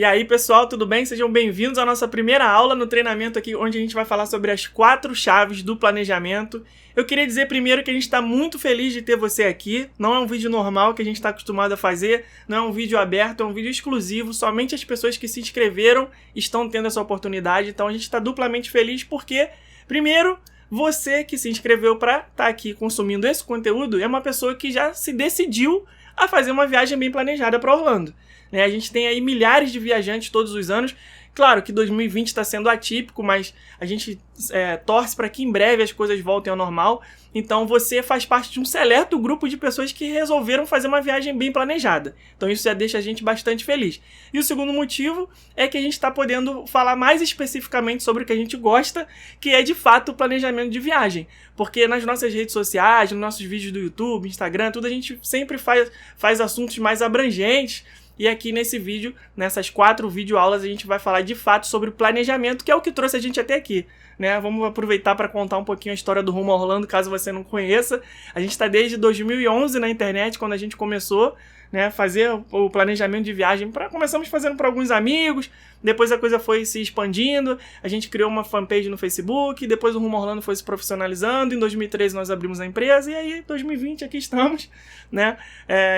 E aí, pessoal, tudo bem? Sejam bem-vindos à nossa primeira aula no treinamento aqui, onde a gente vai falar sobre as 4 chaves do planejamento. Eu queria dizer primeiro que a gente está muito feliz de ter você aqui. Não é um vídeo normal que a gente está acostumado a fazer, não é um vídeo aberto, é um vídeo exclusivo. Somente as pessoas que se inscreveram estão tendo essa oportunidade. Então a gente está duplamente feliz porque, primeiro, você que se inscreveu para estar aqui consumindo esse conteúdo é uma pessoa que já se decidiu a fazer uma viagem bem planejada para Orlando. A gente tem aí milhares de viajantes todos os anos. Claro que 2020 está sendo atípico, mas a gente torce para que em breve as coisas voltem ao normal. Então você faz parte de um seleto grupo de pessoas que resolveram fazer uma viagem bem planejada. Então isso já deixa a gente bastante feliz. E o segundo motivo é que a gente está podendo falar mais especificamente sobre o que a gente gosta, que é de fato o planejamento de viagem. Porque nas nossas redes sociais, nos nossos vídeos do YouTube, Instagram, tudo a gente sempre faz assuntos mais abrangentes. E aqui nesse vídeo, nessas 4 videoaulas, a gente vai falar de fato sobre o planejamento, que é o que trouxe a gente até aqui, né? Vamos aproveitar para contar um pouquinho a história do Rumo a Orlando, caso você não conheça. A gente está desde 2011 na internet, quando a gente começou, né, fazer o planejamento de viagem. Começamos fazendo para alguns amigos, depois a coisa foi se expandindo, a gente criou uma fanpage no Facebook, depois o Rumo a Orlando foi se profissionalizando, em 2013 nós abrimos a empresa, e aí em 2020 aqui estamos, né,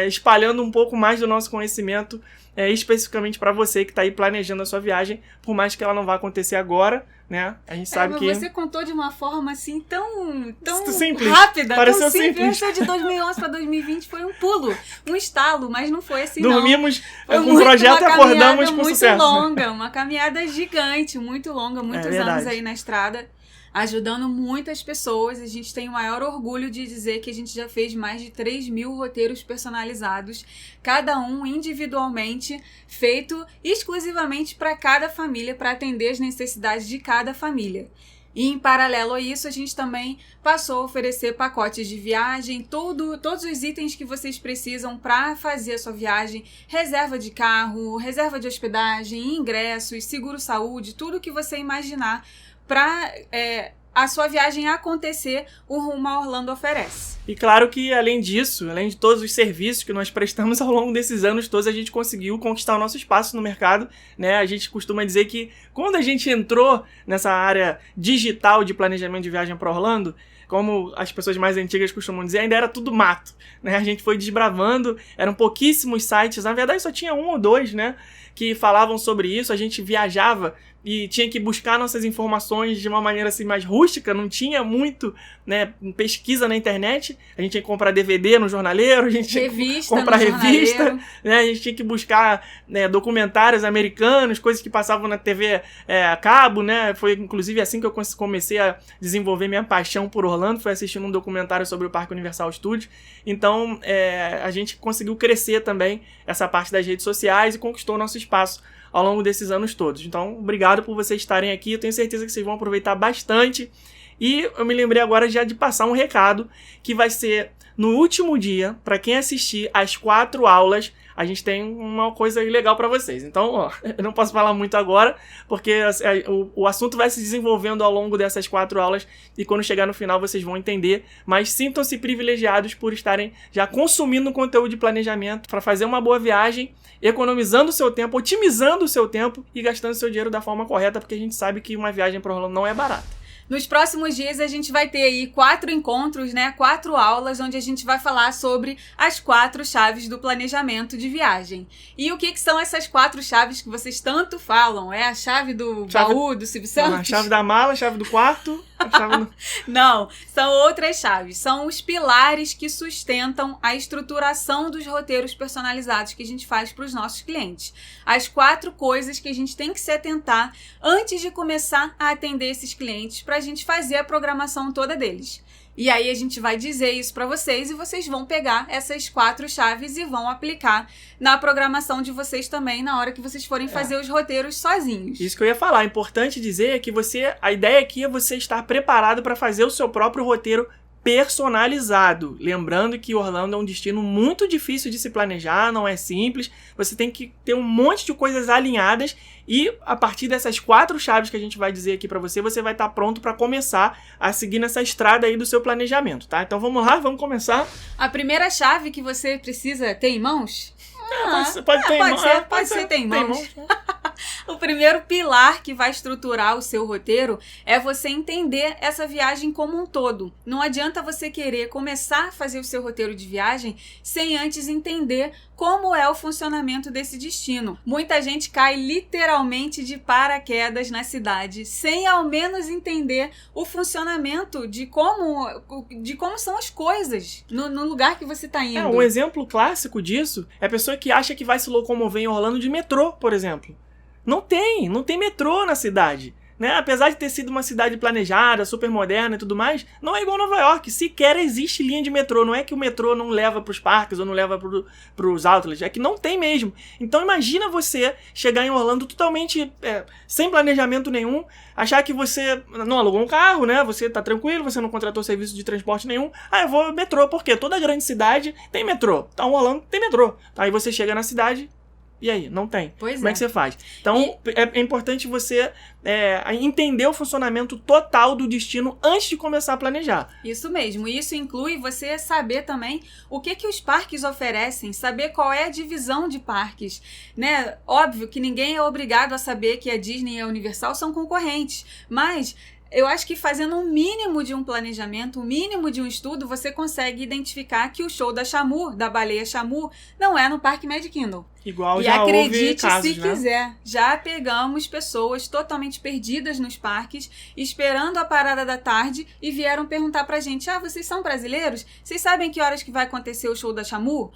espalhando um pouco mais do nosso conhecimento, especificamente para você que está aí planejando a sua viagem, por mais que ela não vá acontecer agora, né? A gente sabe que... Você contou de uma forma assim tão simples, rápida, pareceu tão simples. simples. De 2011 para 2020 foi um pulo, um estalo, mas não foi assim Dormimos não. com o projeto e acordamos com sucesso. Muito longa, uma caminhada gigante, muito longa, muitos anos aí na estrada, ajudando muitas pessoas. A gente tem o maior orgulho de dizer que a gente já fez mais de 3.000 roteiros personalizados, cada um individualmente, feito exclusivamente para cada família, para atender as necessidades de cada família. E em paralelo a isso, a gente também passou a oferecer pacotes de viagem, todos os itens que vocês precisam para fazer a sua viagem, reserva de carro, reserva de hospedagem, ingressos, seguro-saúde, tudo que você imaginar para a sua viagem acontecer, o Rumo a Orlando oferece. E claro que, além disso, além de todos os serviços que nós prestamos ao longo desses anos todos, a gente conseguiu conquistar o nosso espaço no mercado, né? A gente costuma dizer que quando a gente entrou nessa área digital de planejamento de viagem para Orlando, como as pessoas mais antigas costumam dizer, ainda era tudo mato, né? A gente foi desbravando, eram pouquíssimos sites, na verdade só tinha 1 ou 2, né, que falavam sobre isso. A gente viajava e tinha que buscar nossas informações de uma maneira assim mais rústica, não tinha muito, né, pesquisa na internet. A gente tinha que comprar DVD no jornaleiro, a gente tinha que comprar revista, né, a gente tinha que buscar, né, documentários americanos, coisas que passavam na TV a cabo, né. Foi inclusive assim que eu comecei a desenvolver minha paixão por Orlando, foi assistindo um documentário sobre o Parque Universal Studios. Então a gente conseguiu crescer também essa parte das redes sociais e conquistou nosso espaço ao longo desses anos todos. Então, obrigado por vocês estarem aqui. Eu tenho certeza que vocês vão aproveitar bastante. E eu me lembrei agora já de passar um recado que vai ser no último dia, para quem assistir as 4 aulas, a gente tem uma coisa legal para vocês. Então, eu não posso falar muito agora, porque o assunto vai se desenvolvendo ao longo dessas 4 aulas e quando chegar no final vocês vão entender. Mas sintam-se privilegiados por estarem já consumindo conteúdo de planejamento para fazer uma boa viagem, economizando o seu tempo, otimizando o seu tempo e gastando o seu dinheiro da forma correta, porque a gente sabe que uma viagem para Orlando não é barata. Nos próximos dias a gente vai ter aí 4 encontros, né? 4 aulas, onde a gente vai falar sobre as 4 chaves do planejamento de viagem. E o que são essas 4 chaves que vocês tanto falam? É a chave do baú, do Silvio Santos? A chave da mala, a chave do quarto... Não, são outras chaves. São os pilares que sustentam a estruturação dos roteiros personalizados que a gente faz para os nossos clientes. As 4 coisas que a gente tem que se atentar antes de começar a atender esses clientes para a gente fazer a programação toda deles. E aí a gente vai dizer isso para vocês e vocês vão pegar essas 4 chaves e vão aplicar na programação de vocês também na hora que vocês forem fazer os roteiros sozinhos. Isso que eu ia falar. Importante dizer é que a ideia aqui é você estar preparado para fazer o seu próprio roteiro personalizado. Lembrando que Orlando é um destino muito difícil de se planejar, não é simples. Você tem que ter um monte de coisas alinhadas e a partir dessas 4 chaves que a gente vai dizer aqui para você, você vai estar pronto para começar a seguir nessa estrada aí do seu planejamento, tá? Então vamos lá, vamos começar. A primeira chave que você precisa ter em mãos? Pode ter em mãos. Pode ser ter em mãos. O primeiro pilar que vai estruturar o seu roteiro é você entender essa viagem como um todo. Não adianta você querer começar a fazer o seu roteiro de viagem sem antes entender como é o funcionamento desse destino. Muita gente cai literalmente de paraquedas na cidade, sem ao menos entender o funcionamento de como são as coisas no lugar que você está indo. Um exemplo clássico disso é a pessoa que acha que vai se locomover em Orlando de metrô, por exemplo. Não tem metrô na cidade. Né? Apesar de ter sido uma cidade planejada, super moderna e tudo mais, não é igual Nova York. Sequer existe linha de metrô. Não é que o metrô não leva para os parques ou não leva para os outlets. É que não tem mesmo. Então imagina você chegar em Orlando totalmente sem planejamento nenhum, achar que você não alugou um carro, né? Você tá tranquilo, você não contratou serviço de transporte nenhum. Eu vou metrô, porque toda grande cidade tem metrô. Então Orlando tem metrô. Aí você chega na cidade... E aí? Não tem. Como é que você faz? Então, é importante você entender o funcionamento total do destino antes de começar a planejar. Isso mesmo. Isso inclui você saber também o que os parques oferecem, saber qual é a divisão de parques. Né? Óbvio que ninguém é obrigado a saber que a Disney e a Universal são concorrentes, mas... eu acho que fazendo um mínimo de um planejamento, um mínimo de um estudo, você consegue identificar que o show da Shamu, da baleia Shamu, não é no Parque Magic Kingdom. Igual já houve casos, e acredite se quiser, já pegamos pessoas totalmente perdidas nos parques, esperando a parada da tarde e vieram perguntar pra gente, vocês são brasileiros? Vocês sabem que horas que vai acontecer o show da Shamu?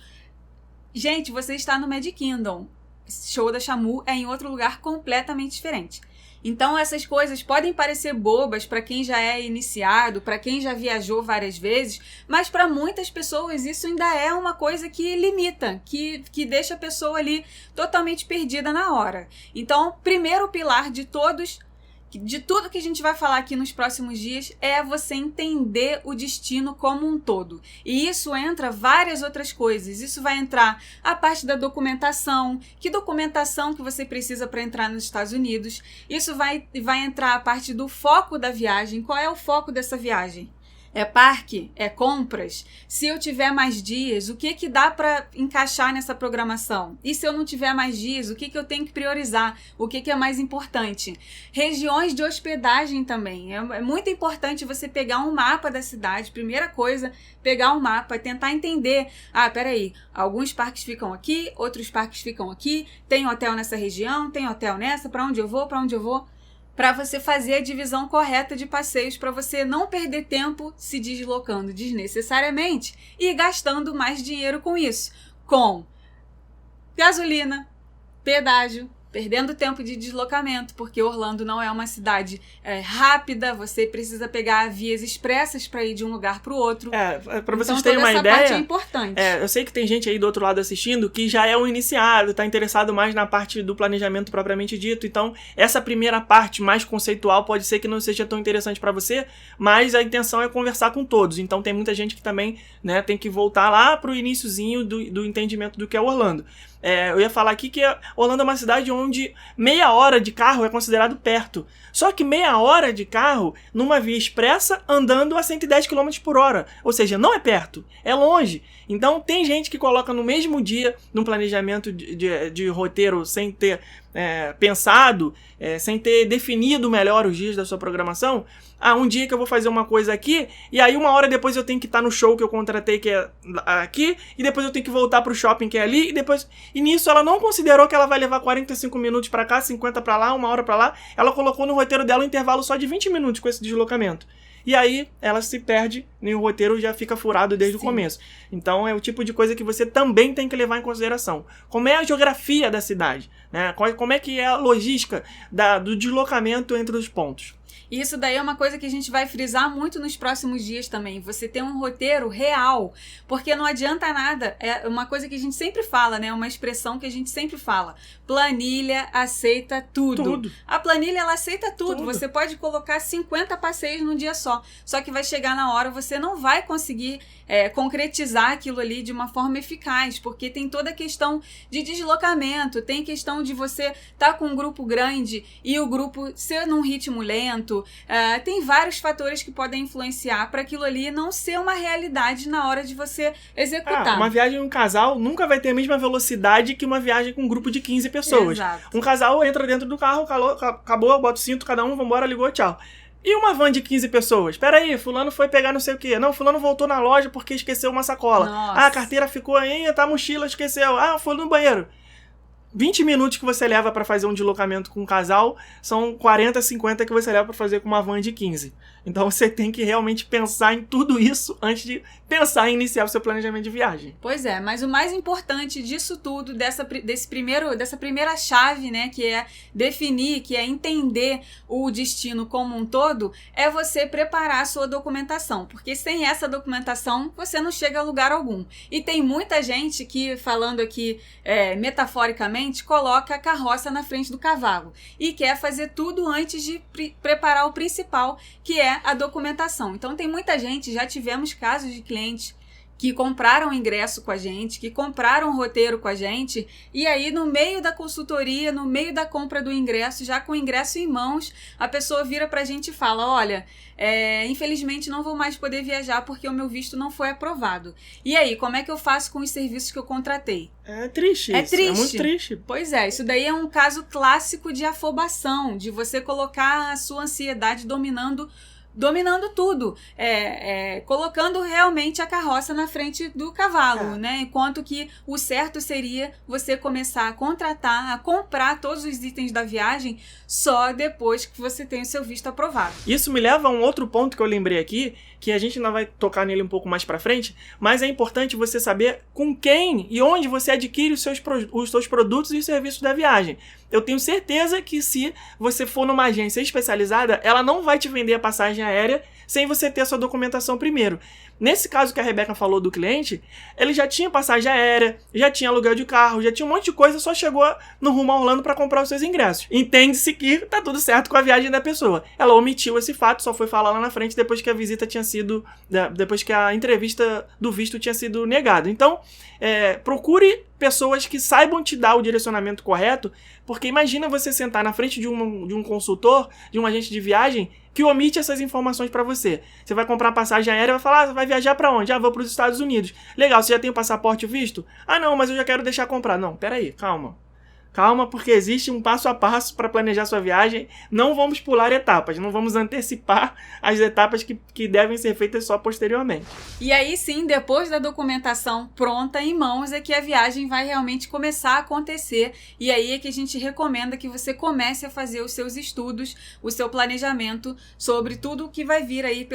Gente, você está no Magic Kingdom. Esse show da Shamu é em outro lugar completamente diferente. Então essas coisas podem parecer bobas para quem já é iniciado, para quem já viajou várias vezes, mas para muitas pessoas isso ainda é uma coisa que limita, que deixa a pessoa ali totalmente perdida na hora. Então, primeiro pilar de tudo que a gente vai falar aqui nos próximos dias é você entender o destino como um todo. E isso entra várias outras coisas. Isso vai entrar a parte da documentação. Que documentação que você precisa para entrar nos Estados Unidos? Isso vai entrar a parte do foco da viagem. Qual é o foco dessa viagem? É parque? É compras? Se eu tiver mais dias, o que dá para encaixar nessa programação? E se eu não tiver mais dias, o que eu tenho que priorizar? O que é mais importante? Regiões de hospedagem também. É muito importante você pegar um mapa da cidade. Primeira coisa, pegar um mapa, tentar entender. Peraí, alguns parques ficam aqui, outros parques ficam aqui, tem hotel nessa região, tem hotel nessa, para onde eu vou? Para você fazer a divisão correta de passeios, para você não perder tempo se deslocando desnecessariamente e gastando mais dinheiro com isso, com gasolina, pedágio, perdendo tempo de deslocamento, porque Orlando não é uma cidade rápida, você precisa pegar vias expressas para ir de um lugar para o outro. Para vocês terem uma ideia, parte é importante. Eu sei que tem gente aí do outro lado assistindo que já é um iniciado, está interessado mais na parte do planejamento propriamente dito, então essa primeira parte mais conceitual pode ser que não seja tão interessante para você, mas a intenção é conversar com todos, então tem muita gente que também, né, tem que voltar lá para o iniciozinho do entendimento do que é Orlando. Eu ia falar aqui que Orlando é uma cidade onde meia hora de carro é considerado perto. Só que meia hora de carro numa via expressa andando a 110 km por hora. Ou seja, não é perto, é longe. Então tem gente que coloca no mesmo dia, num planejamento de roteiro sem ter pensado, sem ter definido melhor os dias da sua programação. Um dia que eu vou fazer uma coisa aqui, e aí uma hora depois eu tenho que estar no show que eu contratei, que é aqui, e depois eu tenho que voltar pro shopping que é ali, e nisso ela não considerou que ela vai levar 45 minutos pra cá, 50 pra lá, uma hora pra lá. Ela colocou no roteiro dela um intervalo só de 20 minutos com esse deslocamento. E aí ela se perde e o roteiro já fica furado desde o começo. Então é o tipo de coisa que você também tem que levar em consideração. Como é a geografia da cidade, né? Como é que é a logística do deslocamento entre os pontos. E isso daí é uma coisa que a gente vai frisar muito nos próximos dias também. Você ter um roteiro real, porque não adianta nada. É uma coisa que a gente sempre fala, né? Uma expressão que a gente sempre fala. Planilha aceita tudo. A planilha, ela aceita tudo. Você pode colocar 50 passeios num dia só. Só que vai chegar na hora, você não vai conseguir concretizar aquilo ali de uma forma eficaz, porque tem toda a questão de deslocamento, tem questão de você estar com um grupo grande e o grupo ser num ritmo lento, orçamento, tem vários fatores que podem influenciar para aquilo ali não ser uma realidade na hora de você executar. Uma viagem em um casal nunca vai ter a mesma velocidade que uma viagem com um grupo de 15 pessoas. Exato. Um casal entra dentro do carro, acabou, bota o cinto, cada um, vambora, ligou, tchau. E uma van de 15 pessoas? Peraí, fulano foi pegar não sei o quê. Não, fulano voltou na loja porque esqueceu uma sacola. Nossa. A carteira ficou aí, tá, a mochila esqueceu. Foi no banheiro. 20 minutos que você leva pra fazer um deslocamento com um casal são 40, 50 que você leva pra fazer com uma van de 15. Então você tem que realmente pensar em tudo isso antes de pensar em iniciar o seu planejamento de viagem. Pois é, mas o mais importante disso tudo, dessa primeira chave, né, que é definir, que é entender o destino como um todo, é você preparar a sua documentação, porque sem essa documentação você não chega a lugar algum. E tem muita gente que, falando aqui metaforicamente, coloca a carroça na frente do cavalo e quer fazer tudo antes de preparar o principal, que é a documentação. Então tem muita gente, já tivemos casos de clientes que compraram ingresso com a gente, que compraram roteiro com a gente, e aí no meio da consultoria, no meio da compra do ingresso, já com o ingresso em mãos, a pessoa vira pra gente e fala, olha, infelizmente não vou mais poder viajar porque o meu visto não foi aprovado. E aí, como é que eu faço com os serviços que eu contratei? É triste isso. É muito triste. Pois é, isso daí é um caso clássico de afobação, de você colocar a sua ansiedade dominando tudo, colocando realmente a carroça na frente do cavalo, né? Enquanto que o certo seria você começar a contratar, a comprar todos os itens da viagem só depois que você tem o seu visto aprovado. Isso me leva a um outro ponto que eu lembrei aqui, que a gente ainda vai tocar nele um pouco mais pra frente, mas é importante você saber com quem e onde você adquire os seus produtos e serviços da viagem. Eu tenho certeza que se você for numa agência especializada, ela não vai te vender a passagem aérea sem você ter a sua documentação primeiro. Nesse caso que a Rebeca falou do cliente, ele já tinha passagem aérea, já tinha aluguel de carro, já tinha um monte de coisa, só chegou no rumo a Orlando para comprar os seus ingressos. Entende-se que tá tudo certo com a viagem da pessoa. Ela omitiu esse fato, só foi falar lá na frente depois que a visita tinha sido... depois que a entrevista do visto tinha sido negada. Então, procure pessoas que saibam te dar o direcionamento correto, porque imagina você sentar na frente de um consultor, de um agente de viagem, que omite essas informações pra você. Você vai comprar passagem aérea e vai falar, você vai viajar pra onde? Vou pros Estados Unidos. Legal, você já tem o passaporte e o visto? Não, mas eu já quero deixar comprar. Não, peraí, calma. Calma, porque existe um passo a passo para planejar sua viagem. Não vamos pular etapas, não vamos antecipar as etapas que devem ser feitas só posteriormente. E aí sim, depois da documentação pronta em mãos, é que a viagem vai realmente começar a acontecer. E aí é que a gente recomenda que você comece a fazer os seus estudos, o seu planejamento sobre tudo o que vai vir aí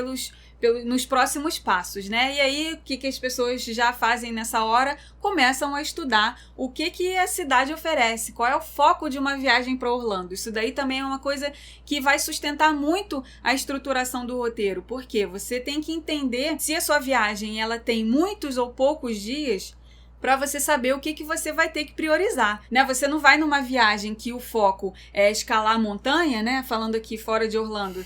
nos próximos passos, né? E aí, o que as pessoas já fazem nessa hora? Começam a estudar o que a cidade oferece, qual é o foco de uma viagem para Orlando. Isso daí também é uma coisa que vai sustentar muito a estruturação do roteiro, porque você tem que entender se a sua viagem ela tem muitos ou poucos dias, para você saber o que você vai ter que priorizar, né? Você não vai numa viagem que o foco é escalar a montanha, né? Falando aqui fora de Orlando,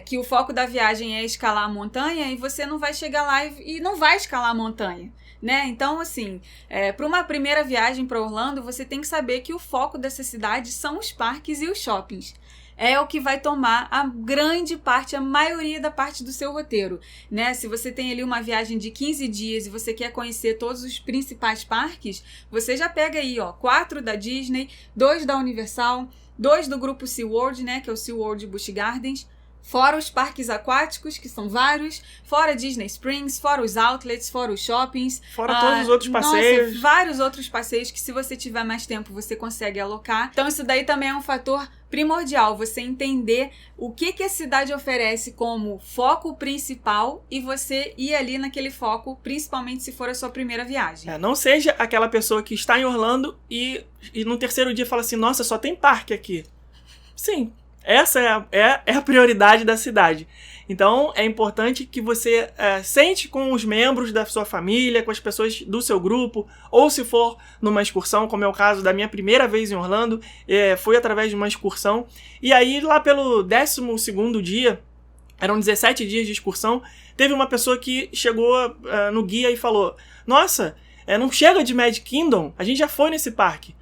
que o foco da viagem é escalar a montanha e você não vai chegar lá e não vai escalar a montanha, né? Então, assim, para uma primeira viagem para Orlando, você tem que saber que o foco dessa cidade são os parques e os shoppings. É o que vai tomar a grande parte, a maioria da parte do seu roteiro, né? Se você tem ali uma viagem de 15 dias e você quer conhecer todos os principais parques, você já pega aí, 4 da Disney, 2 da Universal, 2 do grupo SeaWorld, né? Que é o SeaWorld Busch Gardens, fora os parques aquáticos, que são vários, fora Disney Springs, fora os outlets, fora os shoppings. Fora todos os outros passeios. Nossa, vários outros passeios que se você tiver mais tempo, você consegue alocar. Então isso daí também é um fator primordial, você entender o que a cidade oferece como foco principal e você ir ali naquele foco, principalmente se for a sua primeira viagem. Não seja aquela pessoa que está em Orlando e no terceiro dia fala assim, nossa, só tem parque aqui. Sim. Essa é a prioridade da cidade. Então, é importante que você sente com os membros da sua família, com as pessoas do seu grupo, ou se for numa excursão, como é o caso da minha primeira vez em Orlando, foi através de uma excursão. E aí, lá pelo 12º dia, eram 17 dias de excursão, teve uma pessoa que chegou no guia e falou, nossa, não chega de Magic Kingdom? A gente já foi nesse parque.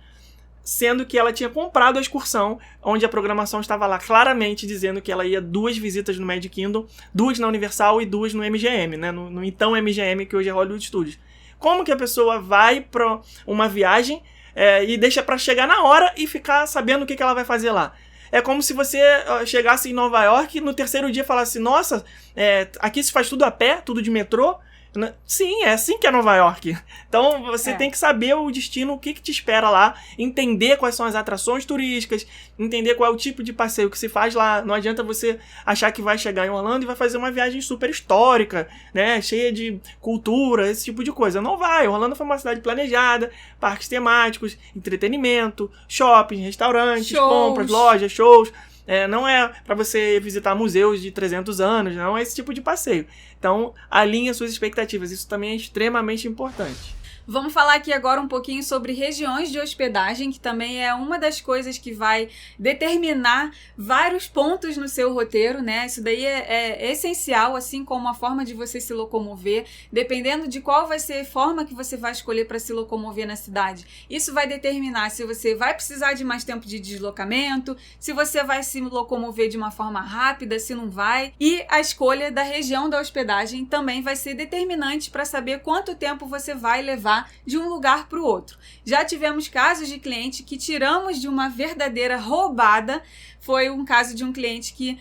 sendo que ela tinha comprado a excursão, onde a programação estava lá claramente dizendo que ela ia 2 visitas no Magic Kingdom, 2 na Universal e 2 no MGM, né? No então MGM, que hoje é Hollywood Studios. Como que a pessoa vai para uma viagem e deixa para chegar na hora e ficar sabendo o que ela vai fazer lá? É como se você chegasse em Nova York e no terceiro dia falasse, nossa, aqui se faz tudo a pé, tudo de metrô. Sim, é assim que é Nova York. Então você tem que saber o destino, o que te espera lá, entender quais são as atrações turísticas, entender qual é o tipo de passeio que se faz lá. Não adianta você achar que vai chegar em Orlando e vai fazer uma viagem super histórica, né, cheia de cultura, esse tipo de coisa. Não vai. Orlando foi uma cidade planejada, parques temáticos, entretenimento, shopping, restaurantes, compras, lojas, shows. Não é para você visitar museus de 300 anos, não é esse tipo de passeio. Então, alinhe suas expectativas, isso também é extremamente importante. Vamos falar aqui agora um pouquinho sobre regiões de hospedagem, que também é uma das coisas que vai determinar vários pontos no seu roteiro, né? Isso daí é essencial, assim como a forma de você se locomover, dependendo de qual vai ser a forma que você vai escolher para se locomover na cidade. Isso vai determinar se você vai precisar de mais tempo de deslocamento, se você vai se locomover de uma forma rápida, se não vai. E a escolha da região da hospedagem também vai ser determinante para saber quanto tempo você vai levar de um lugar para o outro. Já tivemos casos de cliente que tiramos de uma verdadeira roubada. Foi um caso de um cliente que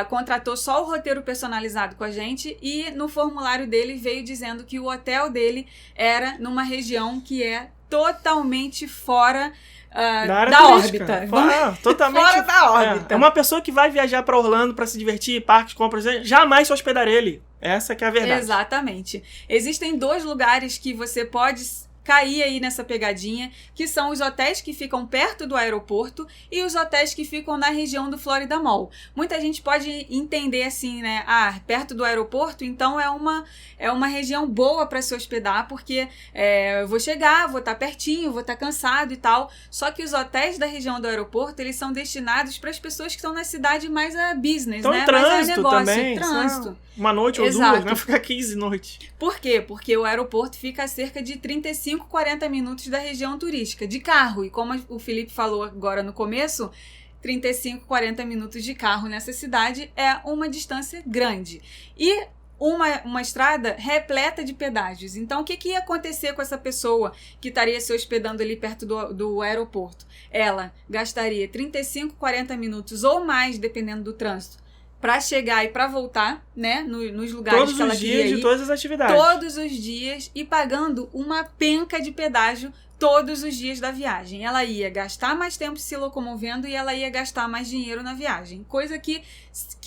contratou só o roteiro personalizado com a gente e no formulário dele veio dizendo que o hotel dele era numa região que é totalmente fora da órbita. Totalmente fora da órbita. É uma pessoa que vai viajar para Orlando para se divertir, parques, compras, jamais se hospedaria ali. Essa que é a verdade. Exatamente. Existem 2 lugares que você pode cair aí nessa pegadinha, que são os hotéis que ficam perto do aeroporto e os hotéis que ficam na região do Florida Mall. Muita gente pode entender assim, né? Perto do aeroporto, então é uma região boa para se hospedar, porque eu vou chegar, vou estar pertinho, vou estar cansado e tal. Só que os hotéis da região do aeroporto, eles são destinados para as pessoas que estão na cidade mais a business, então, né? Trânsito mais a negócio, também, trânsito. Uma noite ou 2, né? Ficar 15 noites. Por quê? Porque o aeroporto fica a cerca de 35, 40 minutos da região turística, de carro. E como o Felipe falou agora no começo, 35, 40 minutos de carro nessa cidade é uma distância grande. E uma estrada repleta de pedágios. Então, o que ia acontecer com essa pessoa que estaria se hospedando ali perto do aeroporto? Ela gastaria 35, 40 minutos ou mais, dependendo do trânsito, para chegar e para voltar, né, nos lugares todos que ela queria ir. Todos os dias de todas as atividades. Todos os dias e pagando uma penca de pedágio todos os dias da viagem. Ela ia gastar mais tempo se locomovendo e ela ia gastar mais dinheiro na viagem. Coisa que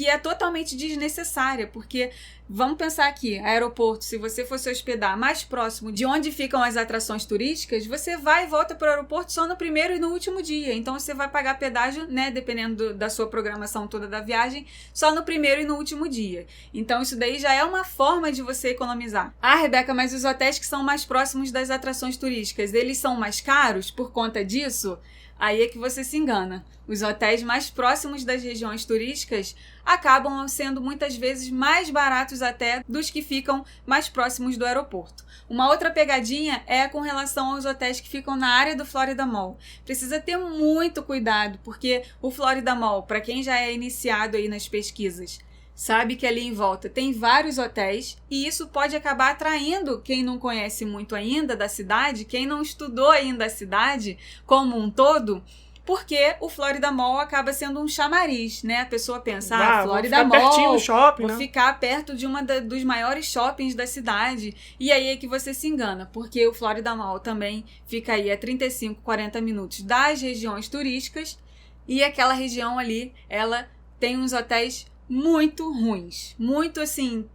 é totalmente desnecessária, porque vamos pensar aqui, aeroporto, se você fosse hospedar mais próximo de onde ficam as atrações turísticas, você vai e volta para o aeroporto só no primeiro e no último dia. Então você vai pagar pedágio, né, dependendo da sua programação toda da viagem, só no primeiro e no último dia. Então isso daí já é uma forma de você economizar. Rebeca, mas os hotéis que são mais próximos das atrações turísticas, eles são mais caros por conta disso? Aí é que você se engana. Os hotéis mais próximos das regiões turísticas acabam sendo muitas vezes mais baratos até dos que ficam mais próximos do aeroporto. Uma outra pegadinha é com relação aos hotéis que ficam na área do Florida Mall. Precisa ter muito cuidado, porque o Florida Mall, para quem já é iniciado aí nas pesquisas, sabe que ali em volta tem vários hotéis e isso pode acabar atraindo quem não conhece muito ainda da cidade, quem não estudou ainda a cidade como um todo, porque o Florida Mall acaba sendo um chamariz, né? A pessoa pensa, Florida Mall, pertinho do shopping, vou ficar perto de dos maiores shoppings da cidade. E aí é que você se engana, porque o Florida Mall também fica aí a 35, 40 minutos das regiões turísticas e aquela região ali, ela tem uns hotéis muito ruins, muito assim,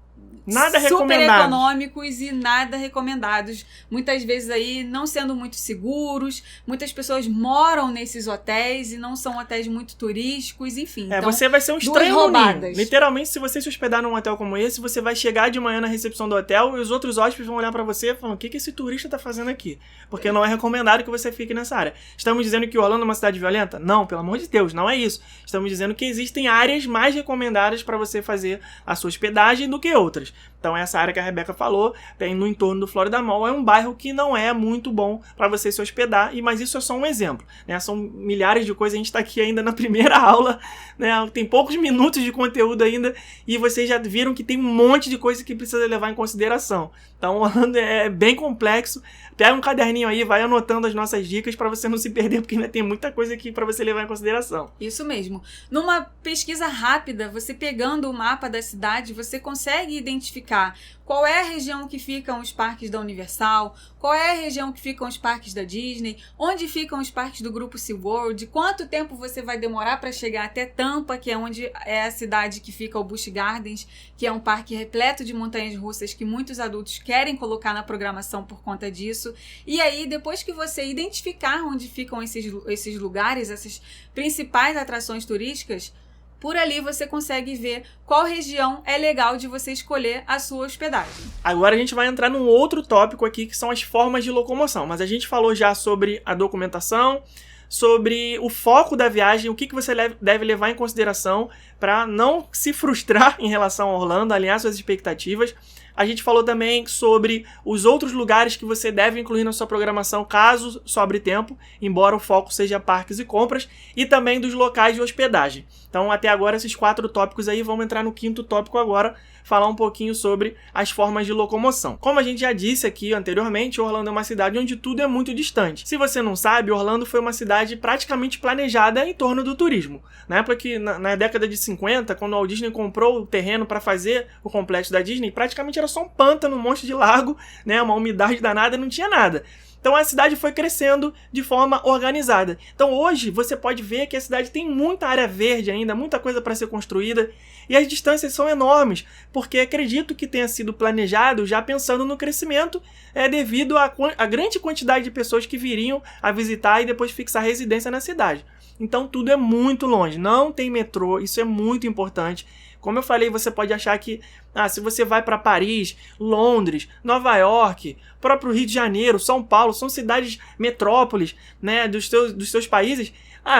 nada super econômicos e nada recomendados, muitas vezes aí não sendo muito seguros, muitas pessoas moram nesses hotéis e não são hotéis muito turísticos, enfim. Então, você vai ser um estranho no ninho. Literalmente, se você se hospedar num hotel como esse, você vai chegar de manhã na recepção do hotel e os outros hóspedes vão olhar pra você e falar, o que esse turista tá fazendo aqui? Porque não é recomendado que você fique nessa área. Estamos dizendo que Orlando é uma cidade violenta? Não, pelo amor de Deus, não é isso. Estamos dizendo que existem áreas mais recomendadas para você fazer a sua hospedagem do que outras. Então essa área que a Rebeca falou, no entorno do Florida Mall, é um bairro que não é muito bom para você se hospedar, mas isso é só um exemplo, né? São milhares de coisas, a gente está aqui ainda na primeira aula, né? Tem poucos minutos de conteúdo ainda e vocês já viram que tem um monte de coisa que precisa levar em consideração. Então Orlando é bem complexo. Pega um caderninho aí, vai anotando as nossas dicas para você não se perder, porque ainda tem muita coisa aqui para você levar em consideração. Isso mesmo. Numa pesquisa rápida, você pegando o mapa da cidade, você consegue identificar qual é a região que ficam os parques da Universal, qual é a região que ficam os parques da Disney, onde ficam os parques do grupo SeaWorld, quanto tempo você vai demorar para chegar até Tampa, que é onde é a cidade que fica o Busch Gardens, que é um parque repleto de montanhas russas que muitos adultos querem colocar na programação por conta disso. E aí, depois que você identificar onde ficam esses lugares, essas principais atrações turísticas, por ali você consegue ver qual região é legal de você escolher a sua hospedagem. Agora a gente vai entrar num outro tópico aqui, que são as formas de locomoção. Mas a gente falou já sobre a documentação, sobre o foco da viagem, o que você deve levar em consideração para não se frustrar em relação a Orlando, alinhar suas expectativas. A gente falou também sobre os outros lugares que você deve incluir na sua programação caso sobre tempo, embora o foco seja parques e compras, e também dos locais de hospedagem. Então, até agora, esses 4 tópicos aí, vamos entrar no 5º tópico agora, falar um pouquinho sobre as formas de locomoção. Como a gente já disse aqui anteriormente, Orlando é uma cidade onde tudo é muito distante. Se você não sabe, Orlando foi uma cidade praticamente planejada em torno do turismo. Na época que, na década de 50, quando a Walt Disney comprou o terreno para fazer o complexo da Disney, praticamente era só um pântano, um monte de lago, né, uma umidade danada, não tinha nada. Então a cidade foi crescendo de forma organizada. Então hoje você pode ver que a cidade tem muita área verde ainda, muita coisa para ser construída, e as distâncias são enormes, porque acredito que tenha sido planejado já pensando no crescimento devido à grande quantidade de pessoas que viriam a visitar e depois fixar residência na cidade. Então tudo é muito longe, não tem metrô, isso é muito importante. Como eu falei, você pode achar que se você vai para Paris, Londres, Nova York, próprio Rio de Janeiro, São Paulo, são cidades metrópoles, né, dos seus países,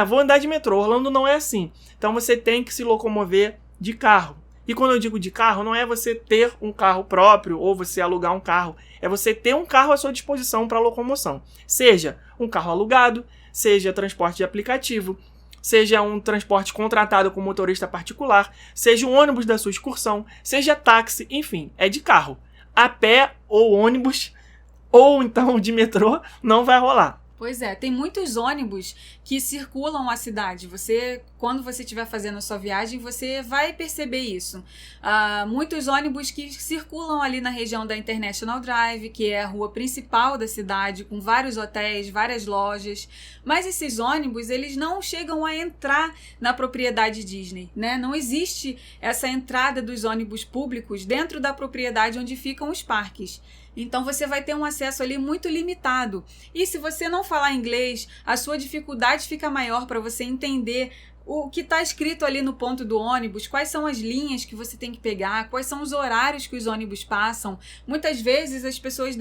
vou andar de metrô. Orlando não é assim. Então você tem que se locomover de carro. E quando eu digo de carro, não é você ter um carro próprio ou você alugar um carro. É você ter um carro à sua disposição para locomoção. Seja um carro alugado, seja transporte de aplicativo, seja um transporte contratado com motorista particular, seja um ônibus da sua excursão, seja táxi, enfim, é de carro. A pé ou ônibus, ou então de metrô, não vai rolar. Pois é, tem muitos ônibus que circulam a cidade. Quando você estiver fazendo a sua viagem, você vai perceber isso. Muitos ônibus que circulam ali na região da International Drive, que é a rua principal da cidade, com vários hotéis, várias lojas. Mas esses ônibus, eles não chegam a entrar na propriedade Disney, né? Não existe essa entrada dos ônibus públicos dentro da propriedade onde ficam os parques. Então você vai ter um acesso ali muito limitado. E se você não falar inglês, a sua dificuldade fica maior para você entender o que está escrito ali no ponto do ônibus, quais são as linhas que você tem que pegar, quais são os horários que os ônibus passam. Muitas vezes as pessoas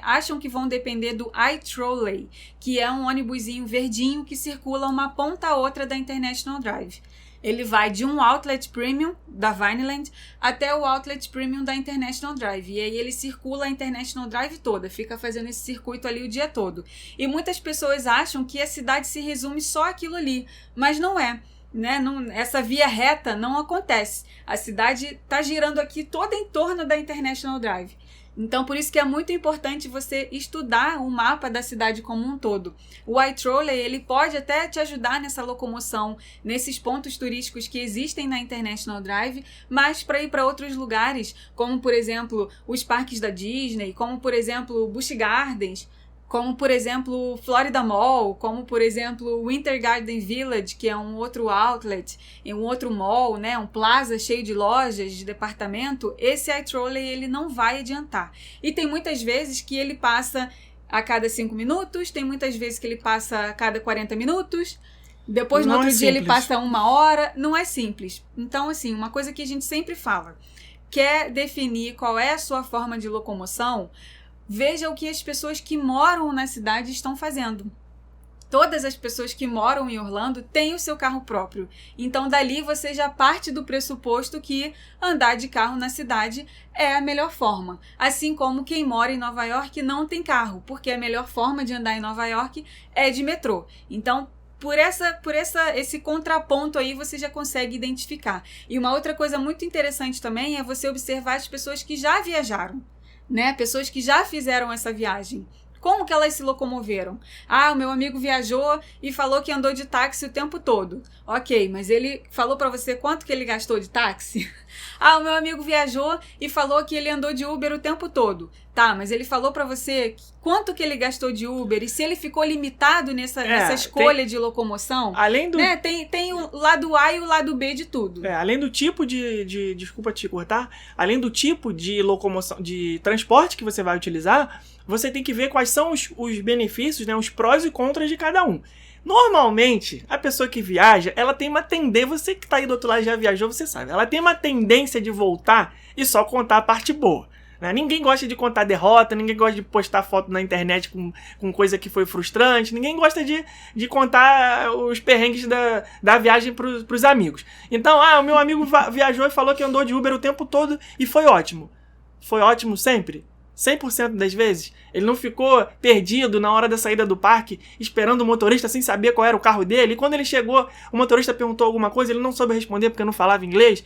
acham que vão depender do iTrolley, que é um ônibusinho verdinho que circula uma ponta a outra da International Drive. Ele vai de um Outlet Premium da Vineland até o Outlet Premium da International Drive. E aí ele circula a International Drive toda, fica fazendo esse circuito ali o dia todo. E muitas pessoas acham que a cidade se resume só aquilo ali, mas não é. Né? Essa via reta não acontece. A cidade está girando aqui toda em torno da International Drive. Então, por isso que é muito importante você estudar o mapa da cidade como um todo. O iTrolley, ele pode até te ajudar nessa locomoção, nesses pontos turísticos que existem na International Drive, mas para ir para outros lugares, como, por exemplo, os parques da Disney, como, por exemplo, o Busch Gardens, como, por exemplo, Florida Mall, como, por exemplo, Winter Garden Village, que é um outro outlet, um outro mall, né, um plaza cheio de lojas, de departamento, esse iTrolley ele não vai adiantar. E tem muitas vezes que ele passa a cada 5 minutos, tem muitas vezes que ele passa a cada 40 minutos, depois no outro dia ele passa 1 hora, não é simples. Então, assim, uma coisa que a gente sempre fala, quer definir qual é a sua forma de locomoção, veja o que as pessoas que moram na cidade estão fazendo. todas as pessoas que moram em Orlando têm o seu carro próprio. Então, dali você já parte do pressuposto que andar de carro na cidade é a melhor forma. Assim como quem mora em Nova York não tem carro, porque a melhor forma de andar em Nova York é de metrô. Então, por esse contraponto aí você já consegue identificar. E uma outra coisa muito interessante também é você observar as pessoas que já viajaram, né? Pessoas que já fizeram essa viagem. Como que elas se locomoveram? Ah, o meu amigo viajou e falou que andou de táxi o tempo todo. Ok, mas ele falou pra você quanto que ele gastou de táxi? Ah, o meu amigo viajou e falou que ele andou de Uber o tempo todo. Tá, mas ele falou pra você quanto que ele gastou de Uber e se ele ficou limitado nessa escolha de locomoção? Além do... né? Tem o lado A e o lado B de tudo. Além do tipo de desculpa te cortar, além do tipo de locomoção, de transporte que você vai utilizar, você tem que ver quais são os benefícios, né, os prós e contras de cada um. Normalmente, a pessoa que viaja, ela tem uma tendência, você que tá aí do outro lado já viajou, você sabe, ela tem uma tendência de voltar e só contar a parte boa. Né? Ninguém gosta de contar derrota, ninguém gosta de postar foto na internet com coisa que foi frustrante, ninguém gosta de contar os perrengues da viagem pros amigos. Então, o meu amigo viajou e falou que andou de Uber o tempo todo e foi ótimo. Foi ótimo sempre? 100% das vezes? Ele não ficou perdido na hora da saída do parque, esperando o motorista sem saber qual era o carro dele. E quando ele chegou, o motorista perguntou alguma coisa, ele não soube responder porque não falava inglês.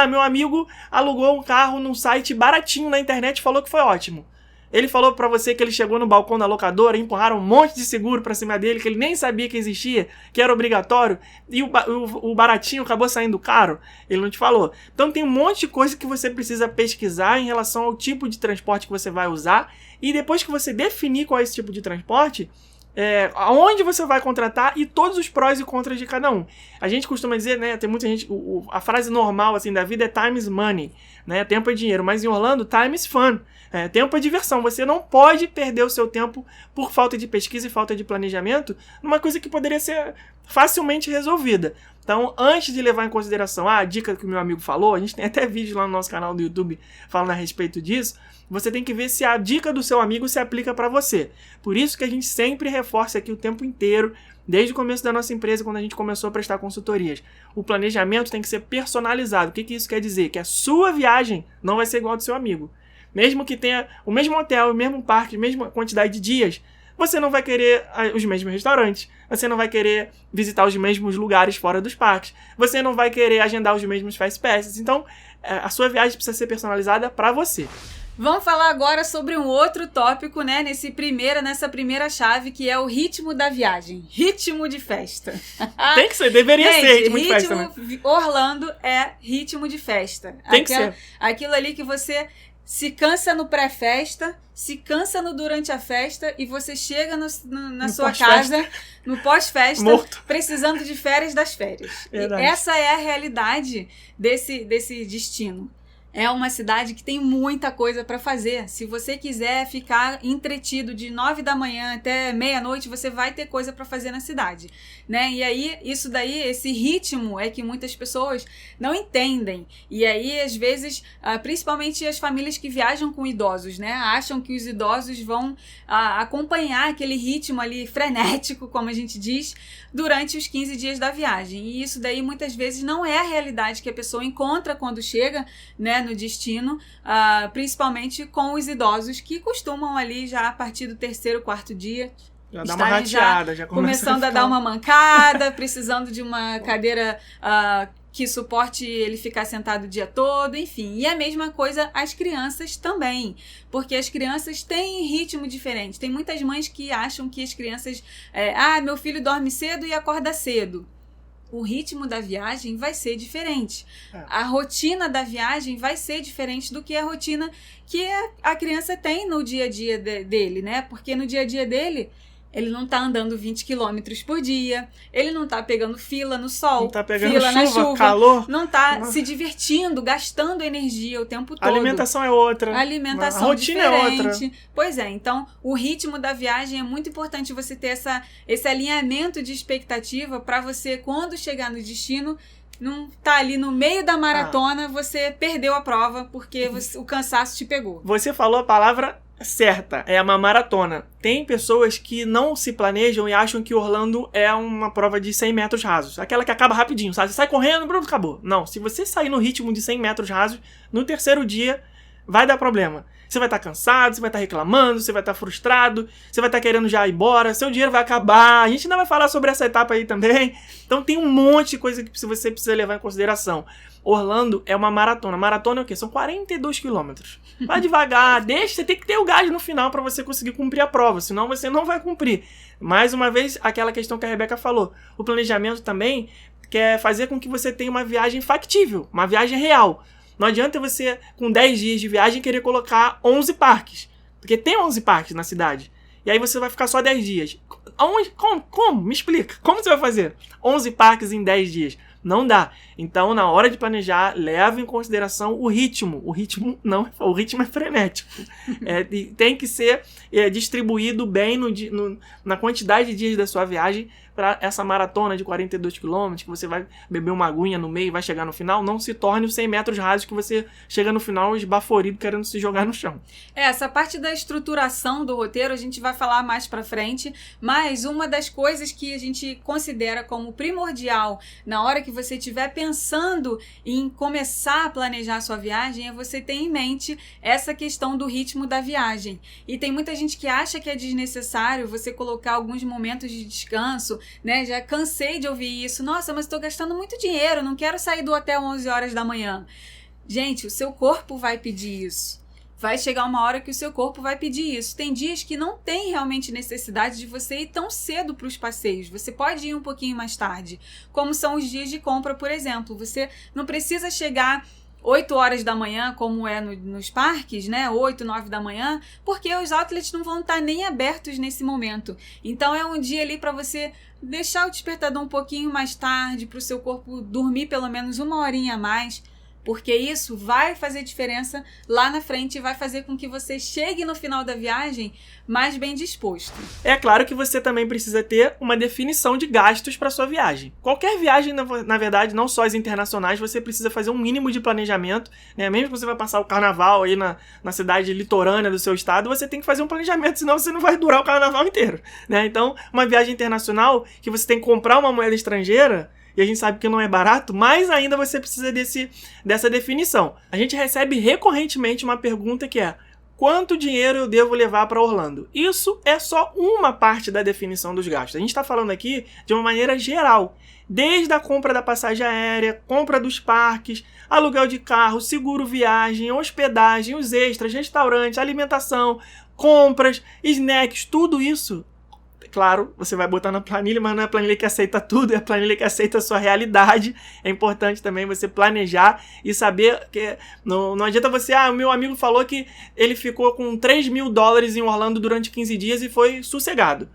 Meu amigo alugou um carro num site baratinho na internet e falou que foi ótimo. Ele falou pra você que ele chegou no balcão da locadora e empurraram um monte de seguro pra cima dele, que ele nem sabia que existia, que era obrigatório, e o baratinho acabou saindo caro. Ele não te falou. Então tem um monte de coisa que você precisa pesquisar em relação ao tipo de transporte que você vai usar, e depois que você definir qual é esse tipo de transporte, aonde você vai contratar e todos os prós e contras de cada um. A gente costuma dizer, né, tem muita gente, a frase normal assim da vida é time is money, né, tempo é dinheiro, mas em Orlando time is fun. Tempo é diversão. Você não pode perder o seu tempo por falta de pesquisa e falta de planejamento numa coisa que poderia ser facilmente resolvida. Então, antes de levar em consideração a dica que o meu amigo falou, a gente tem até vídeo lá no nosso canal do YouTube falando a respeito disso, você tem que ver se a dica do seu amigo se aplica para você. Por isso que a gente sempre reforça aqui o tempo inteiro, desde o começo da nossa empresa, quando a gente começou a prestar consultorias. O planejamento tem que ser personalizado. O que isso quer dizer? Que a sua viagem não vai ser igual ao do seu amigo. Mesmo que tenha o mesmo hotel, o mesmo parque, a mesma quantidade de dias, você não vai querer os mesmos restaurantes, você não vai querer visitar os mesmos lugares fora dos parques, você não vai querer agendar os mesmos fast passes. Então, a sua viagem precisa ser personalizada para você. Vamos falar agora sobre um outro tópico, né, nessa primeira chave, que é o ritmo da viagem. Ritmo de festa. Tem que ser, deveria ser ritmo de festa, né? Orlando é ritmo de festa. Tem que ser. Aquilo ali que você se cansa no pré-festa, se cansa no durante a festa e você chega na sua casa, no pós-festa, precisando de férias das férias. E essa é a realidade desse destino. É uma cidade que tem muita coisa para fazer. Se você quiser ficar entretido de 9 da manhã até meia-noite, você vai ter coisa para fazer na cidade, né? E aí, esse ritmo é que muitas pessoas não entendem. E aí, às vezes, principalmente as famílias que viajam com idosos, né? Acham que os idosos vão acompanhar aquele ritmo ali frenético, como a gente diz, durante os 15 dias da viagem. E isso daí, muitas vezes, não é a realidade que a pessoa encontra quando chega, né, no destino, principalmente com os idosos que costumam ali já a partir do 3º, 4º dia já dá uma rateada, já começando a dar uma mancada, precisando de uma cadeira que suporte ele ficar sentado o dia todo, enfim. E a mesma coisa as crianças também, porque as crianças têm ritmo diferente. Tem muitas mães que acham que as crianças meu filho dorme cedo e acorda cedo. O ritmo da viagem vai ser diferente. A rotina da viagem vai ser diferente do que a rotina que a criança tem no dia a dia dele, né? Porque no dia a dia dele, ele não tá andando 20 quilômetros por dia, ele não tá pegando fila no sol, não tá pegando fila na chuva, calor, não tá se divertindo, gastando energia o tempo todo. A alimentação é outra. A alimentação a rotina diferente. É outra. Pois é, então o ritmo da viagem é muito importante você ter esse alinhamento de expectativa para você, quando chegar no destino, não tá ali no meio da maratona, você perdeu a prova porque o cansaço te pegou. Você falou a palavra certa, é uma maratona. Tem pessoas que não se planejam e acham que Orlando é uma prova de 100 metros rasos. Aquela que acaba rapidinho, sabe? Você sai correndo, pronto, acabou. Não, se você sair no ritmo de 100 metros rasos, no terceiro dia vai dar problema. Você vai estar cansado, você vai estar reclamando, você vai estar frustrado, você vai estar querendo já ir embora, seu dinheiro vai acabar. A gente ainda vai falar sobre essa etapa aí também. Então tem um monte de coisa que você precisa levar em consideração. Orlando é uma maratona. Maratona é o quê? São 42 quilômetros. Vai devagar, você tem que ter o gás no final para você conseguir cumprir a prova, senão você não vai cumprir. Mais uma vez, aquela questão que a Rebeca falou. O planejamento também quer fazer com que você tenha uma viagem factível, uma viagem real. Não adianta você, com 10 dias de viagem, querer colocar 11 parques. Porque tem 11 parques na cidade. E aí você vai ficar só 10 dias. Como? Me explica. Como você vai fazer 11 parques em 10 dias? Não dá. Então, na hora de planejar, leve em consideração o ritmo. O ritmo é frenético. Tem que ser distribuído bem na quantidade de dias da sua viagem para essa maratona de 42 km, que você vai beber uma aguinha no meio e vai chegar no final, não se torne os 100 metros rasos que você chega no final esbaforido querendo se jogar no chão. Essa parte da estruturação do roteiro a gente vai falar mais pra frente, mas uma das coisas que a gente considera como primordial na hora que você estiver pensando em começar a planejar a sua viagem é você ter em mente essa questão do ritmo da viagem. E tem muita gente que acha que é desnecessário você colocar alguns momentos de descanso, né? Já cansei de ouvir isso. Nossa, mas estou gastando muito dinheiro, não quero sair do hotel 11 horas da manhã. Gente, o seu corpo vai pedir isso. Vai chegar uma hora que o seu corpo vai pedir isso. Tem dias que não tem realmente necessidade de você ir tão cedo para os passeios. Você pode ir um pouquinho mais tarde. Como são os dias de compra, por exemplo. Você não precisa chegar 8 horas da manhã, como é nos parques, né? 8, 9 da manhã, porque os outlets não vão estar nem abertos nesse momento. Então é um dia ali para você deixar o despertador um pouquinho mais tarde, para o seu corpo dormir pelo menos uma horinha a mais, porque isso vai fazer diferença lá na frente e vai fazer com que você chegue no final da viagem mais bem disposto. É claro que você também precisa ter uma definição de gastos para sua viagem. Qualquer viagem, na verdade, não só as internacionais, você precisa fazer um mínimo de planejamento, né? Mesmo que você vai passar o carnaval aí na cidade litorânea do seu estado, você tem que fazer um planejamento, senão você não vai durar o carnaval inteiro, né? Então, uma viagem internacional que você tem que comprar uma moeda estrangeira, e a gente sabe que não é barato, mas ainda você precisa dessa definição. A gente recebe recorrentemente uma pergunta que é: quanto dinheiro eu devo levar para Orlando? Isso é só uma parte da definição dos gastos. A gente está falando aqui de uma maneira geral. Desde a compra da passagem aérea, compra dos parques, aluguel de carro, seguro viagem, hospedagem, os extras, restaurante, alimentação, compras, snacks, tudo isso. Claro, você vai botar na planilha, mas não é a planilha que aceita tudo, é a planilha que aceita a sua realidade. É importante também você planejar e saber que não adianta você... o meu amigo falou que ele ficou com $3.000 em Orlando durante 15 dias e foi sossegado.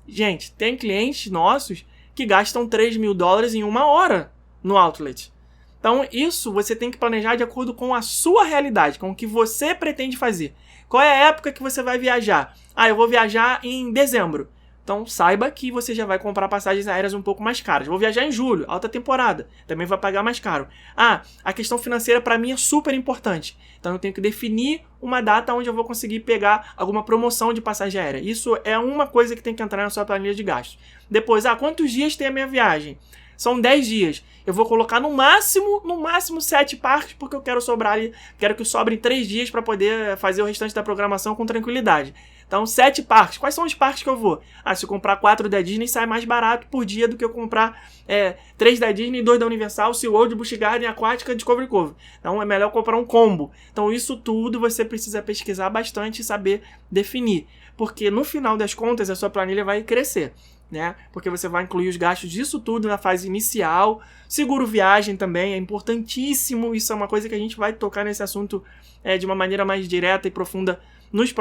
Gente, tem clientes nossos que gastam $3.000 em uma hora no outlet. Então, isso você tem que planejar de acordo com a sua realidade, com o que você pretende fazer. Qual é a época que você vai viajar? Eu vou viajar em dezembro. Então, saiba que você já vai comprar passagens aéreas um pouco mais caras. Vou viajar em julho, alta temporada. Também vai pagar mais caro. A questão financeira para mim é super importante. Então, eu tenho que definir uma data onde eu vou conseguir pegar alguma promoção de passagem aérea. Isso é uma coisa que tem que entrar na sua planilha de gastos. Depois, quantos dias tem a minha viagem? São 10 dias. Eu vou colocar no máximo 7 parques, porque eu quero quero que sobrem 3 dias para poder fazer o restante da programação com tranquilidade. Então, 7 parques. Quais são os parques que eu vou? Se eu comprar 4 da Disney, sai mais barato por dia do que eu comprar 3 da Disney, 2 da Universal, SeaWorld, Busch Garden, Aquática, Discovery Cove. Então, é melhor comprar um combo. Então, isso tudo você precisa pesquisar bastante e saber definir. Porque, no final das contas, a sua planilha vai crescer, né? Porque você vai incluir os gastos disso tudo na fase inicial. Seguro viagem também é importantíssimo. Isso é uma coisa que a gente vai tocar nesse assunto de uma maneira mais direta e profunda nos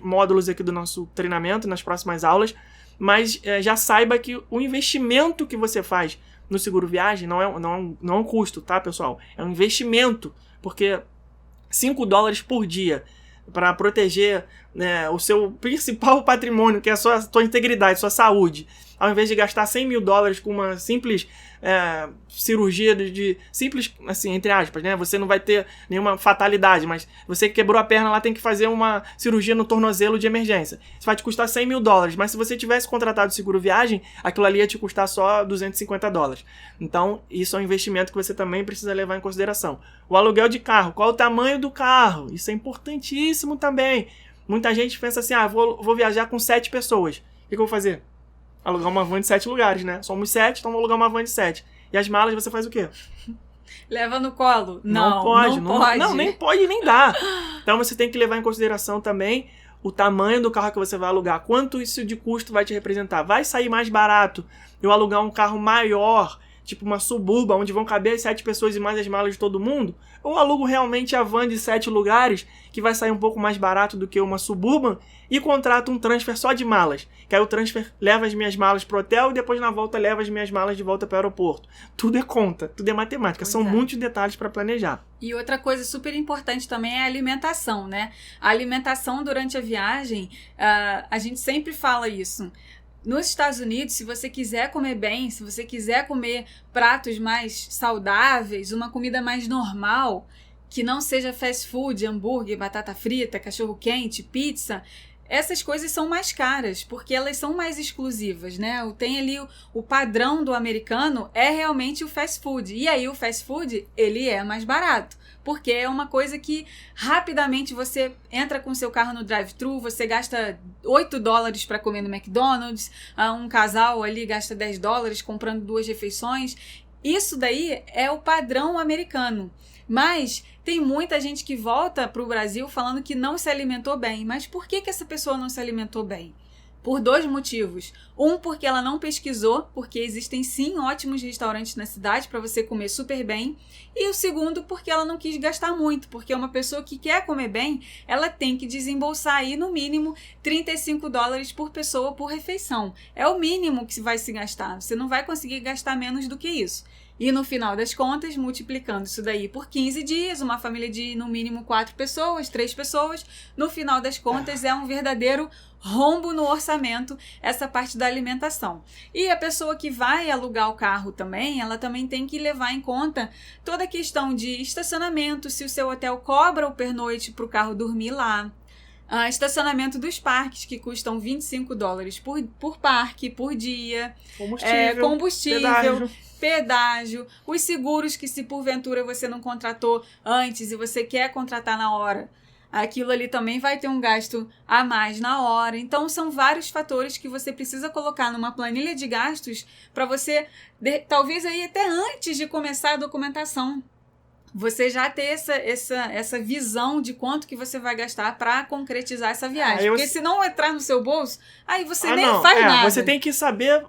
módulos aqui do nosso treinamento, nas próximas aulas. Mas já saiba que o investimento que você faz no seguro viagem não é um custo, tá, pessoal? É um investimento, porque $5 por dia para proteger o seu principal patrimônio, que é a sua integridade, sua saúde, ao invés de gastar $100 mil com uma simples cirurgia simples, assim, entre aspas, né? Você não vai ter nenhuma fatalidade, mas você quebrou a perna lá, tem que fazer uma cirurgia no tornozelo de emergência. Isso vai te custar $100 mil, mas se você tivesse contratado seguro viagem, aquilo ali ia te custar só $250. Então, isso é um investimento que você também precisa levar em consideração. O aluguel de carro, qual é o tamanho do carro? Isso é importantíssimo também. Muita gente pensa assim, vou viajar com 7 pessoas. O que eu vou fazer? Alugar uma van de 7 lugares, né? Somos 7, então vou alugar uma van de 7. E as malas você faz o quê? Leva no colo? Não pode. Não, nem pode nem dá. Então você tem que levar em consideração também o tamanho do carro que você vai alugar. Quanto isso de custo vai te representar? Vai sair mais barato eu alugar um carro maior, tipo uma Suburban, onde vão caber as 7 pessoas e mais as malas de todo mundo? Ou alugo realmente a van de 7 lugares, que vai sair um pouco mais barato do que uma Suburban, e contrato um transfer só de malas? Que aí o transfer leva as minhas malas pro hotel e depois na volta leva as minhas malas de volta para o aeroporto. Tudo é conta, tudo é matemática. São muitos detalhes para planejar. E outra coisa super importante também é a alimentação, né? A alimentação durante a viagem, a gente sempre fala isso. Nos Estados Unidos, se você quiser comer bem, se você quiser comer pratos mais saudáveis, uma comida mais normal, que não seja fast food, hambúrguer, batata frita, cachorro-quente, pizza, essas coisas são mais caras, porque elas são mais exclusivas, né? Tem ali o padrão do americano é realmente o fast food. E aí o fast food, ele é mais barato, porque é uma coisa que rapidamente você entra com o seu carro no drive-thru, você gasta $8 para comer no McDonald's, um casal ali gasta $10 comprando 2 refeições. Isso daí é o padrão americano. Mas tem muita gente que volta para o Brasil falando que não se alimentou bem. Mas por que essa pessoa não se alimentou bem? Por 2 motivos. Um, porque ela não pesquisou, porque existem sim ótimos restaurantes na cidade para você comer super bem. E o segundo, porque ela não quis gastar muito, porque uma pessoa que quer comer bem, ela tem que desembolsar aí no mínimo $35 por pessoa por refeição. É o mínimo que vai se gastar. Você não vai conseguir gastar menos do que isso. E no final das contas, multiplicando isso daí por 15 dias, uma família de no mínimo 4 pessoas, 3 pessoas, no final das contas é um verdadeiro rombo no orçamento essa parte da alimentação. E a pessoa que vai alugar o carro também, ela também tem que levar em conta toda a questão de estacionamento, se o seu hotel cobra o pernoite para o carro dormir lá. Estacionamento dos parques, que custam $25 por parque, por dia. Combustível, pedágio, os seguros que se porventura você não contratou antes e você quer contratar na hora, aquilo ali também vai ter um gasto a mais na hora. Então são vários fatores que você precisa colocar numa planilha de gastos para você, talvez aí até antes de começar a documentação, você já ter essa visão de quanto que você vai gastar para concretizar essa viagem. Porque se não entrar no seu bolso, aí você faz nada. Você tem que saber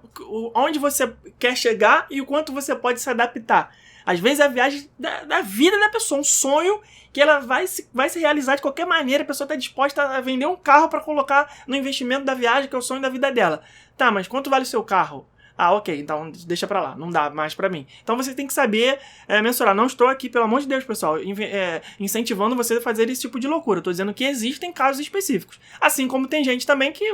onde você quer chegar e o quanto você pode se adaptar. Às vezes é a viagem da vida da pessoa, um sonho que ela vai se realizar de qualquer maneira. A pessoa está disposta a vender um carro para colocar no investimento da viagem, que é o sonho da vida dela. Tá, mas quanto vale o seu carro? Ok, então deixa pra lá, não dá mais pra mim. Então você tem que saber mensurar. Não estou aqui, pelo amor de Deus, pessoal, incentivando você a fazer esse tipo de loucura. Eu tô dizendo que existem casos específicos. Assim como tem gente também que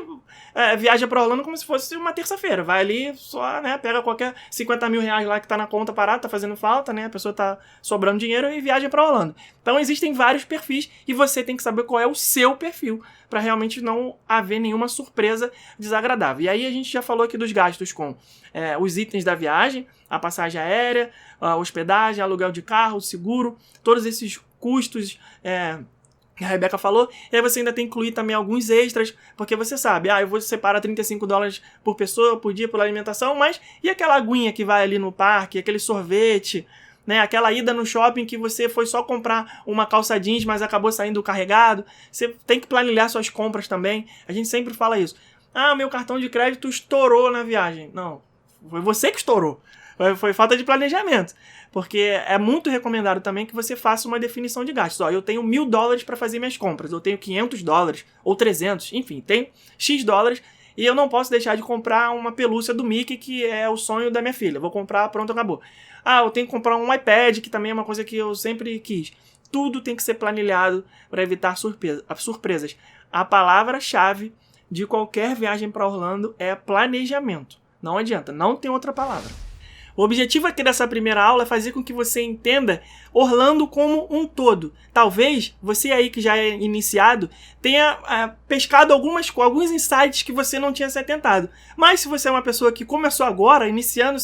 viaja pra Orlando como se fosse uma terça-feira. Vai ali, só, né, pega qualquer $50 mil lá que tá na conta parada, tá fazendo falta, né, a pessoa tá sobrando dinheiro e viaja pra Orlando. Então existem vários perfis e você tem que saber qual é o seu perfil para realmente não haver nenhuma surpresa desagradável. E aí a gente já falou aqui dos gastos com os itens da viagem, a passagem aérea, a hospedagem, aluguel de carro, seguro, todos esses custos que a Rebeca falou. E aí você ainda tem que incluir também alguns extras, porque você sabe, eu vou separar $35 por pessoa, por dia, pela alimentação, mas e aquela aguinha que vai ali no parque, aquele sorvete, né, aquela ida no shopping que você foi só comprar uma calça jeans, mas acabou saindo carregado. Você tem que planilhar suas compras também. A gente sempre fala isso. Meu cartão de crédito estourou na viagem. Não, foi você que estourou. Foi falta de planejamento. Porque é muito recomendado também que você faça uma definição de gastos. Eu tenho $1.000 para fazer minhas compras. Eu tenho $500 ou 300, enfim, tem X dólares. E eu não posso deixar de comprar uma pelúcia do Mickey, que é o sonho da minha filha. Vou comprar, pronto, acabou. Eu tenho que comprar um iPad, que também é uma coisa que eu sempre quis. Tudo tem que ser planilhado para evitar surpresas. A palavra-chave de qualquer viagem para Orlando é planejamento. Não adianta, não tem outra palavra. O objetivo aqui dessa primeira aula é fazer com que você entenda Orlando como um todo. Talvez você aí que já é iniciado tenha pescado alguns insights que você não tinha se atentado. Mas se você é uma pessoa que começou agora, iniciando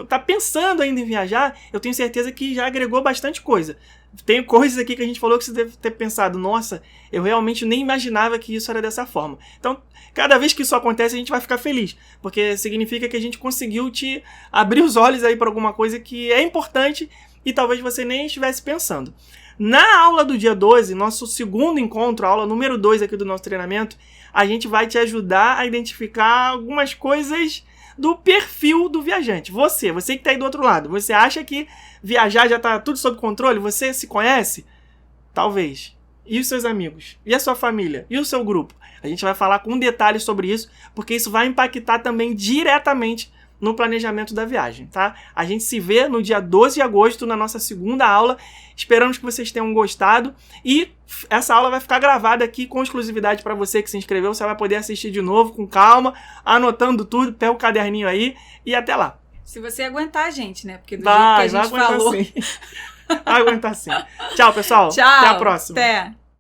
tá pensando ainda em viajar, eu tenho certeza que já agregou bastante coisa. Tem coisas aqui que a gente falou que você deve ter pensado, nossa, eu realmente nem imaginava que isso era dessa forma. Então, cada vez que isso acontece, a gente vai ficar feliz, porque significa que a gente conseguiu te abrir os olhos aí para alguma coisa que é importante e talvez você nem estivesse pensando. Na aula do dia 12, nosso segundo encontro, a aula número 2 aqui do nosso treinamento, a gente vai te ajudar a identificar algumas coisas do perfil do viajante. Você que está aí do outro lado, você acha que viajar já está tudo sob controle? Você se conhece? Talvez. E os seus amigos? E a sua família? E o seu grupo? A gente vai falar com detalhes sobre isso, porque isso vai impactar também diretamente no planejamento da viagem, tá? A gente se vê no dia 12 de agosto na nossa segunda aula. Esperamos que vocês tenham gostado e essa aula vai ficar gravada aqui com exclusividade para você que se inscreveu. Você vai poder assistir de novo com calma, anotando tudo, pega o caderninho aí e até lá. Se você aguentar, gente, né? Porque do jeito que a gente falou... Sim. Vai aguentar sim. Tchau, pessoal. Tchau. Até a próxima. Até.